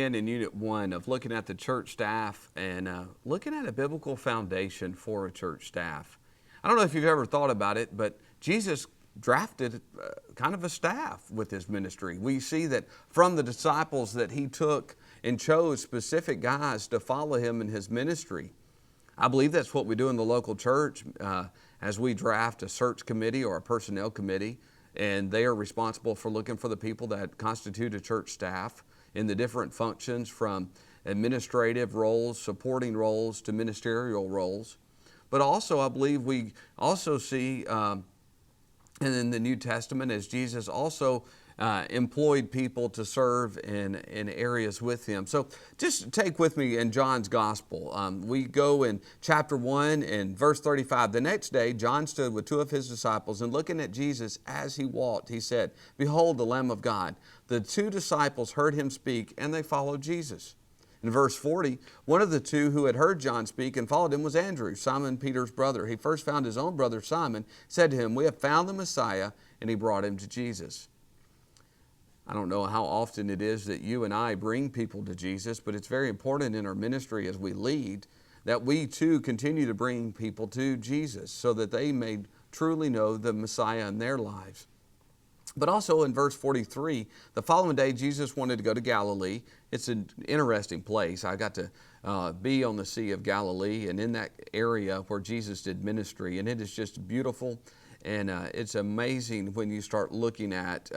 began in Unit 1 of looking at the church staff and looking at a biblical foundation for a church staff. I don't know if you've ever thought about it, but Jesus drafted kind of a staff with his ministry. We see that from the disciples that he took and chose specific guys to follow him in his ministry. I believe that's what we do in the local church as we draft a search committee or a personnel committee, and they are responsible for looking for the people that constitute a church staff in the different functions, from administrative roles, supporting roles, to ministerial roles. But also, I believe we also see in the New Testament, as Jesus also employed people to serve in areas with him. So just take with me in John's Gospel. We go in chapter 1 and verse 35. The next day, John stood with two of his disciples, and looking at Jesus as he walked, he said, "Behold the Lamb of God." The two disciples heard him speak, and they followed Jesus. In verse 40, one of the two who had heard John speak and followed him was Andrew, Simon Peter's brother. He first found his own brother Simon, said to him, "We have found the Messiah," and he brought him to Jesus. I don't know how often it is that you and I bring people to Jesus, but it's very important in our ministry as we lead that we too continue to bring people to Jesus so that they may truly know the Messiah in their lives. But also in verse 43, the following day Jesus wanted to go to Galilee. It's an interesting place. I got to be on the Sea of Galilee and in that area where Jesus did ministry, and it is just beautiful, and it's amazing when you start looking at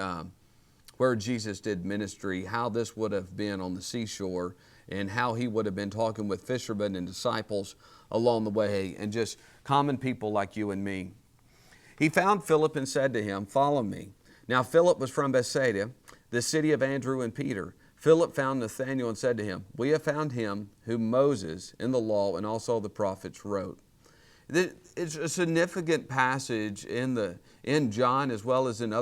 where Jesus did ministry, how this would have been on the seashore, and how he would have been talking with fishermen and disciples along the way, and just common people like you and me. He found Philip and said to him, "Follow me." Now Philip was from Bethsaida, the city of Andrew and Peter. Philip found Nathanael and said to him, "We have found him whom Moses in the law and also the prophets wrote." It's a significant passage in John as well as in the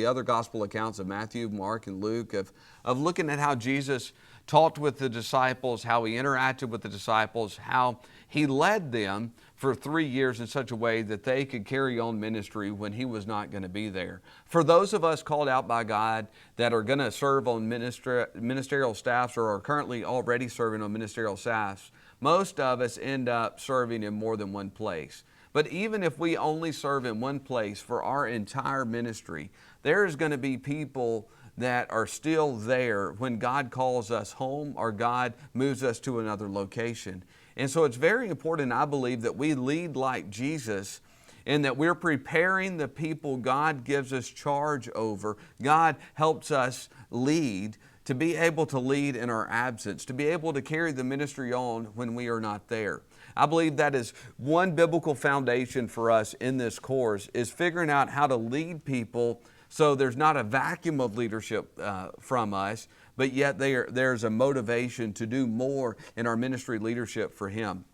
other gospel accounts of Matthew, Mark, and Luke of looking at how Jesus talked with the disciples, how he interacted with the disciples, how he led them for 3 years in such a way that they could carry on ministry when he was not going to be there. For those of us called out by God that are going to serve on ministerial staffs or are currently already serving on ministerial staffs, most of us end up serving in more than one place. But even if we only serve in one place for our entire ministry, there's going to be people that are still there when God calls us home or God moves us to another location. And so it's very important, I believe, that we lead like Jesus, and that we're preparing the people God gives us charge over. God helps us lead, to be able to lead in our absence, to be able to carry the ministry on when we are not there. I believe that is one biblical foundation for us in this course, is figuring out how to lead people so there's not a vacuum of leadership from us, but yet there's a motivation to do more in our ministry leadership for Him.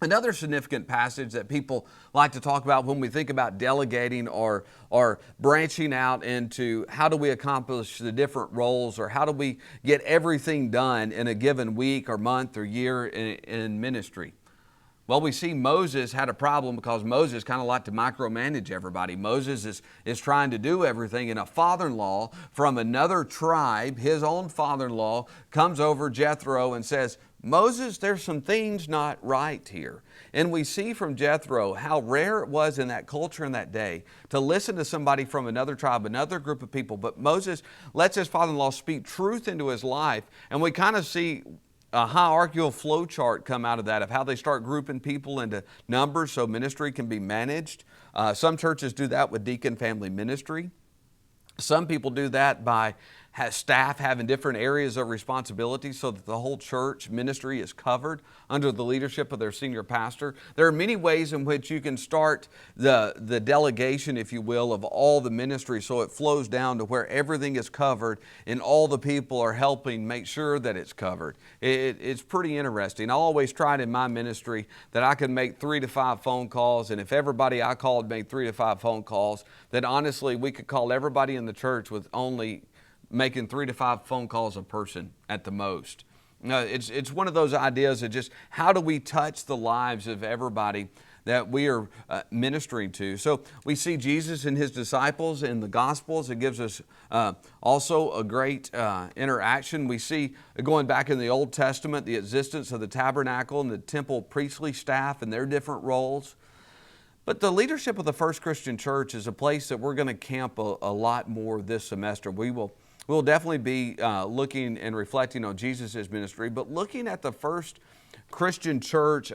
Another significant passage that people like to talk about when we think about delegating or branching out into how do we accomplish the different roles, or how do we get everything done in a given week or month or year in ministry. Well, we see Moses had a problem because Moses kind of liked to micromanage everybody. Moses is trying to do everything, and a father-in-law from another tribe, his own father-in-law, comes over, Jethro, and says, "Moses, there's some things not right here." And we see from Jethro how rare it was in that culture in that day to listen to somebody from another tribe, another group of people. But Moses lets his father-in-law speak truth into his life, and we kind of see a hierarchical flow chart come out of that, of how they start grouping people into numbers so ministry can be managed. Some churches do that with deacon family ministry. Some people do that by staff having different areas of responsibility so that the whole church ministry is covered under the leadership of their senior pastor. There are many ways in which you can start the delegation, if you will, of all the ministry so it flows down to where everything is covered and all the people are helping make sure that it's covered. It's pretty interesting. I always tried in my ministry that I could make 3 to 5 phone calls, and if everybody I called made 3 to 5 phone calls, then honestly we could call everybody in the church with only making 3 to 5 phone calls a person at the most. It's one of those ideas of just how do we touch the lives of everybody that we are ministering to. So we see Jesus and his disciples in the Gospels. It gives us also a great interaction. We see, going back in the Old Testament, the existence of the tabernacle and the temple priestly staff and their different roles. But the leadership of the First Christian Church is a place that we're going to camp a lot more this semester. We'll definitely be looking and reflecting on Jesus' ministry, but looking at the first Christian church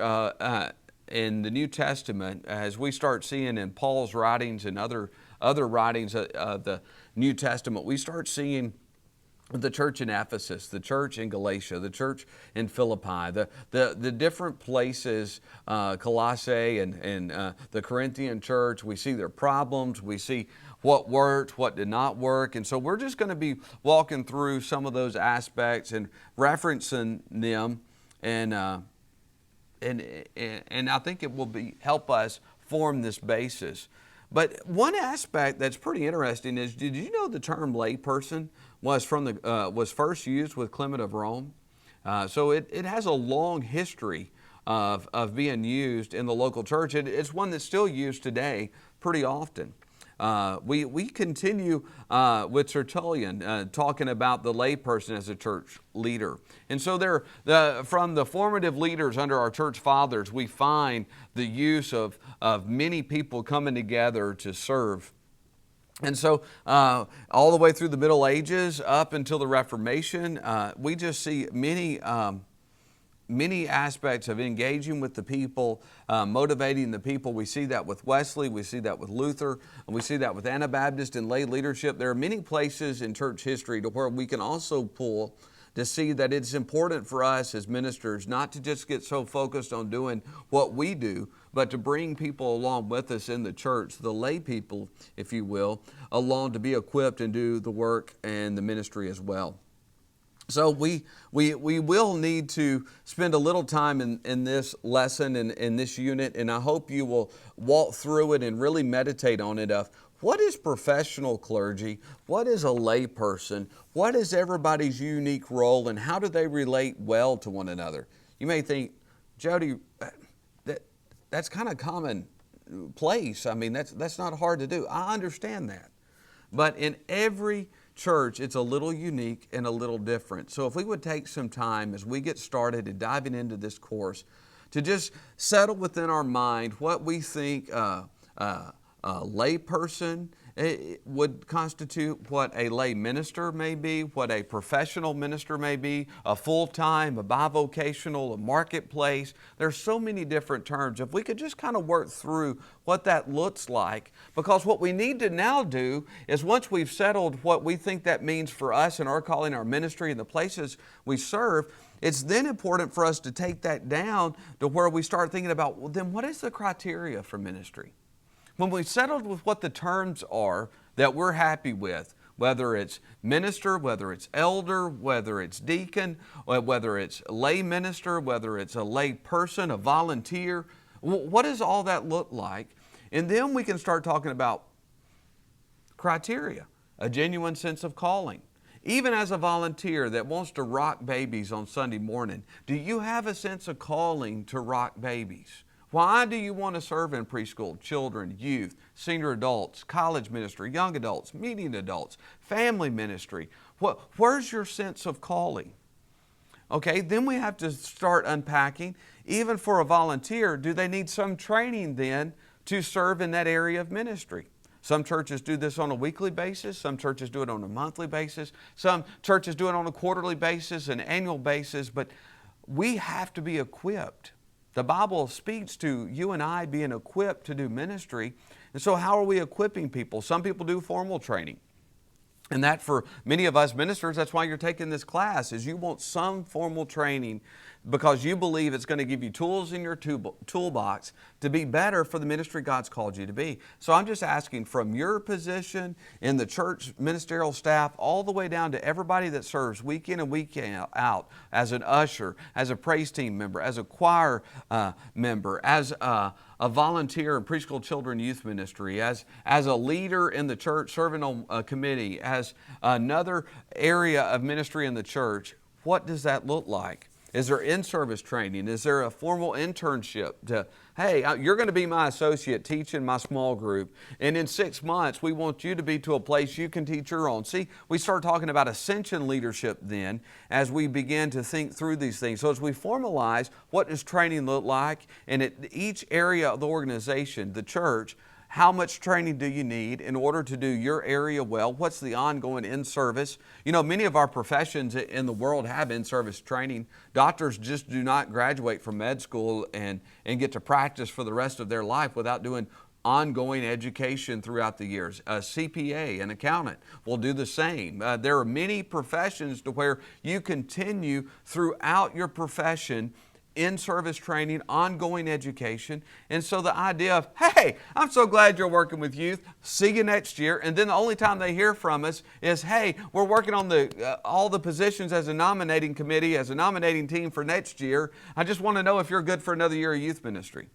in the New Testament, as we start seeing in Paul's writings and other writings of the New Testament, we start seeing the church in Ephesus, the church in Galatia, the church in Philippi, the different places, Colossae and the Corinthian church. We see their problems. We see what worked, what did not work. And so we're just going to be walking through some of those aspects and referencing them. And I think it will help us form this basis. But one aspect that's pretty interesting is, did you know the term layperson was first used with Clement of Rome? So it has a long history of being used in the local church. It's one that's still used today pretty often. We continue with Tertullian talking about the layperson as a church leader. And so from the formative leaders under our church fathers, we find the use of many people coming together to serve. And so all the way through the Middle Ages up until the Reformation, we just see many aspects of engaging with the people, motivating the people. We see that with Wesley, we see that with Luther, and we see that with Anabaptist and lay leadership. There are many places in church history to where we can also pull to see that it's important for us as ministers not to just get so focused on doing what we do, but to bring people along with us in the church, the lay people, if you will, along to be equipped and do the work and the ministry as well. So we will need to spend a little time in this lesson and in this unit, and I hope you will walk through it and really meditate on it of what is professional clergy, what is a lay person, what is everybody's unique role, and how do they relate well to one another. You may think, Jody, that's kind of commonplace. I mean, that's not hard to do. I understand that. But in every church, it's a little unique and a little different. So if we would take some time as we get started and diving into this course to just settle within our mind what we think a lay person would constitute, what a lay minister may be, what a professional minister may be, a full-time, a bivocational, a marketplace. There's so many different terms. If we could just kind of work through what that looks like, because what we need to now do is, once we've settled what we think that means for us and our calling, our ministry, and the places we serve, it's then important for us to take that down to where we start thinking about, well, then what is the criteria for ministry? When we've settled with what the terms are that we're happy with, whether it's minister, whether it's elder, whether it's deacon, whether it's lay minister, whether it's a lay person, a volunteer, what does all that look like? And then we can start talking about criteria, a genuine sense of calling. Even as a volunteer that wants to rock babies on Sunday morning, do you have a sense of calling to rock babies? Why do you want to serve in preschool, children, youth, senior adults, college ministry, young adults, medium adults, family ministry? Where's your sense of calling? Okay, then we have to start unpacking. Even for a volunteer, do they need some training then to serve in that area of ministry? Some churches do this on a weekly basis. Some churches do it on a monthly basis. Some churches do it on a quarterly basis, an annual basis. But we have to be equipped. The Bible speaks to you and I being equipped to do ministry. And so how are we equipping people? Some people do formal training. And that, for many of us ministers, that's why you're taking this class, is you want some formal training because you believe it's going to give you tools in your toolbox to be better for the ministry God's called you to be. So I'm just asking, from your position in the church ministerial staff all the way down to everybody that serves week in and week out, as an usher, as a praise team member, as a choir member, as a volunteer in preschool children youth ministry, as a leader in the church serving on a committee, as another area of ministry in the church, what does that look like? Is there in-service training? Is there a formal internship to, hey, you're going to be my associate teaching my small group, and in 6 months we want you to be to a place you can teach your own. See, we start talking about ascension leadership then as we begin to think through these things. So as we formalize what does training look like, and at each area of the organization, the church, how much training do you need in order to do your area well? What's the ongoing in-service? You know, many of our professions in the world have in-service training. Doctors just do not graduate from med school and get to practice for the rest of their life without doing ongoing education throughout the years. A CPA, an accountant, will do the same. There are many professions to where you continue throughout your profession in-service training, ongoing education. And so the idea of, hey, I'm so glad you're working with youth. See you next year. And then the only time they hear from us is, hey, we're working on all the positions as a nominating committee, as a nominating team for next year. I just want to know if you're good for another year of youth ministry.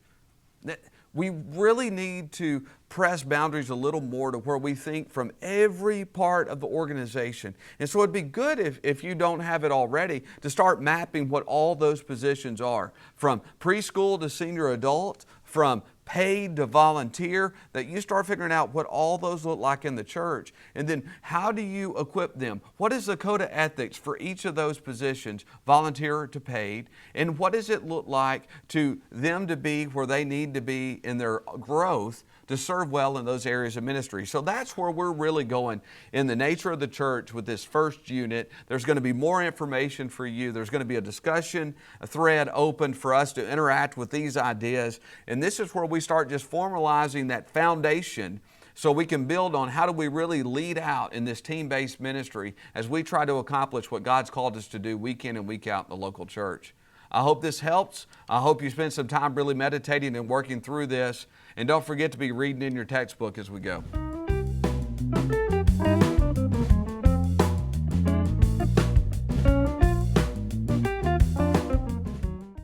We really need to press boundaries a little more to where we think from every part of the organization. And so it'd be good if you don't have it already to start mapping what all those positions are, from preschool to senior adult, from paid to volunteer, that you start figuring out what all those look like in the church. And then how do you equip them? What is the code of ethics for each of those positions, volunteer to paid? And what does it look like to them to be where they need to be in their growth to serve well in those areas of ministry? So that's where we're really going in the nature of the church with this first unit. There's going to be more information for you. There's going to be a discussion, a thread open for us to interact with these ideas. And this is where we start just formalizing that foundation so we can build on how do we really lead out in this team-based ministry as we try to accomplish what God's called us to do week in and week out in the local church. I hope this helps. I hope you spend some time really meditating and working through this. And don't forget to be reading in your textbook as we go.